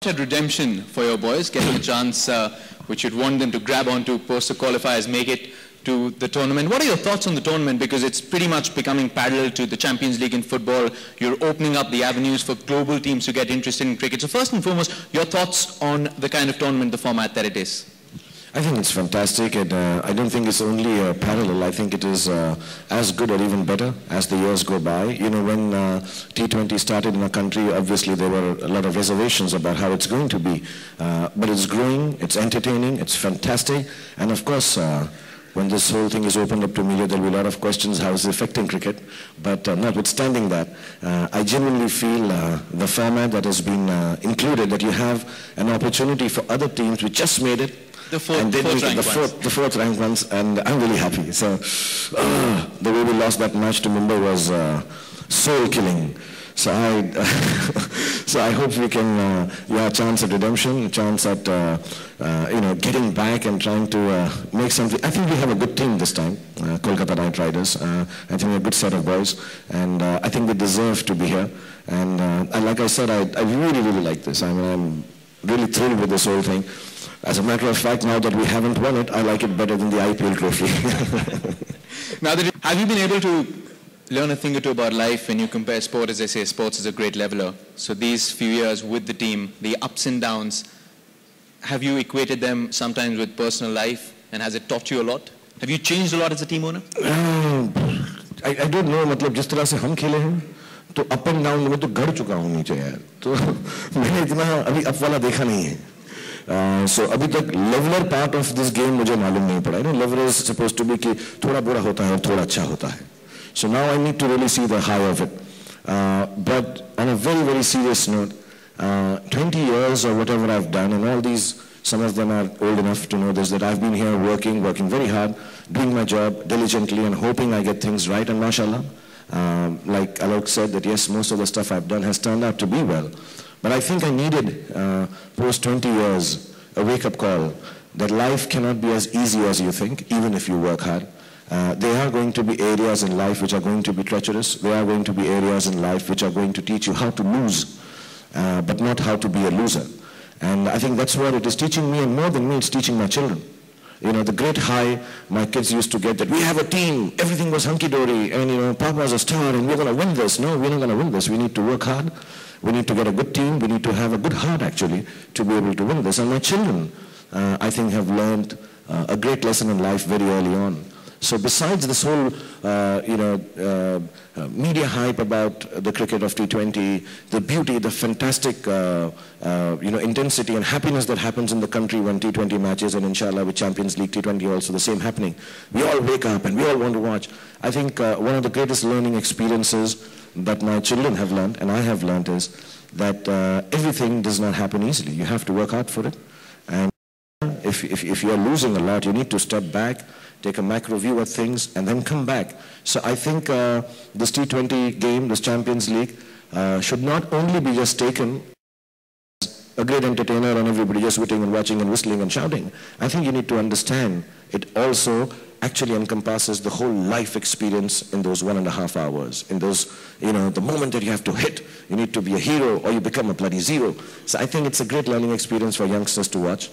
At redemption for your boys, getting a chance which you'd want them to grab onto post the qualifiers, make it to the tournament. What are your thoughts on the tournament? Because it's pretty much becoming parallel to the Champions League in football. You're opening up the avenues for global teams to get interested in cricket. So first and foremost, your thoughts on the kind of tournament, the format that it is. I think it's fantastic, and I don't think it's only parallel. I think it is as good or even better as the years go by. You know, when T20 started in our country, obviously there were a lot of reservations about how it's going to be. But it's growing, it's entertaining, it's fantastic, and of course, when this whole thing is opened up to media, there'll be a lot of questions how it's affecting cricket. But notwithstanding that, I genuinely feel the format that has been included, that you have an opportunity for other teams which just made it, the fourth ranked ones, and I'm really happy. So the way we lost that match to Mumbai was soul-killing. So I hope we can, a chance at redemption, a chance at getting back and trying to make something. I think we have a good team this time, Kolkata Knight Riders. I think we're a good set of boys, and I think they deserve to be here. And like I said, I really, really like this. I mean, I'm really thrilled with this whole thing. As a matter of fact, now that we haven't won it, I like it better than the IPL trophy. Now that have you been able to learn a thing or two about life when you compare sport? As they say, sports is a great leveler. So these few years with the team, the ups and downs, have you equated them sometimes with personal life, and has it taught you a lot? Have you changed a lot as a team owner? I don't know. मतलब जिस तरह से हम खेले हैं, तो up and down में तो गड़ चुका हूँ नीचे यार. तो मैंने इतना अभी up वाला देखा नहीं है. So अभी तक leveler part of this game मुझे मालूम नहीं पड़ा. Leveler is supposed to be कि थोड़ा बुरा होता है और थोड़ा अच्छा होता है. So now I need to really see the high of it. But on a very, very serious note, 20 years or whatever I've done, and all these, some of them are old enough to know this, that I've been here working very hard, doing my job diligently and hoping I get things right, and mashallah. Like Alok said, that yes, most of the stuff I've done has turned out to be well. But I think I needed, post 20 years, a wake-up call that life cannot be as easy as you think, even if you work hard. There are going to be areas in life which are going to be treacherous. There are going to be areas in life which are going to teach you how to lose, but not how to be a loser. And I think that's what it is teaching me, and more than me, it's teaching my children. You know, the great high my kids used to get, that we have a team, everything was hunky-dory, and Papa's a star, and we're going to win this. No, we're not going to win this. We need to work hard. We need to get a good team. We need to have a good heart, actually, to be able to win this. And my children, I think, have learned a great lesson in life very early on. So besides this whole, media hype about the cricket of T20, the beauty, the fantastic, intensity and happiness that happens in the country when T20 matches, and inshallah with Champions League T20 also the same happening. We all wake up and we all want to watch. I think one of the greatest learning experiences that my children have learned, and I have learned, is that everything does not happen easily. You have to work hard for it. And if you're losing a lot, you need to step back, take a macro view of things, and then come back. So I think this T20 game, this Champions League, should not only be just taken as a great entertainer and everybody just sitting and watching and whistling and shouting. I think you need to understand it also actually encompasses the whole life experience in those 1.5 hours. In those, the moment that you have to hit, you need to be a hero or you become a bloody zero. So I think it's a great learning experience for youngsters to watch.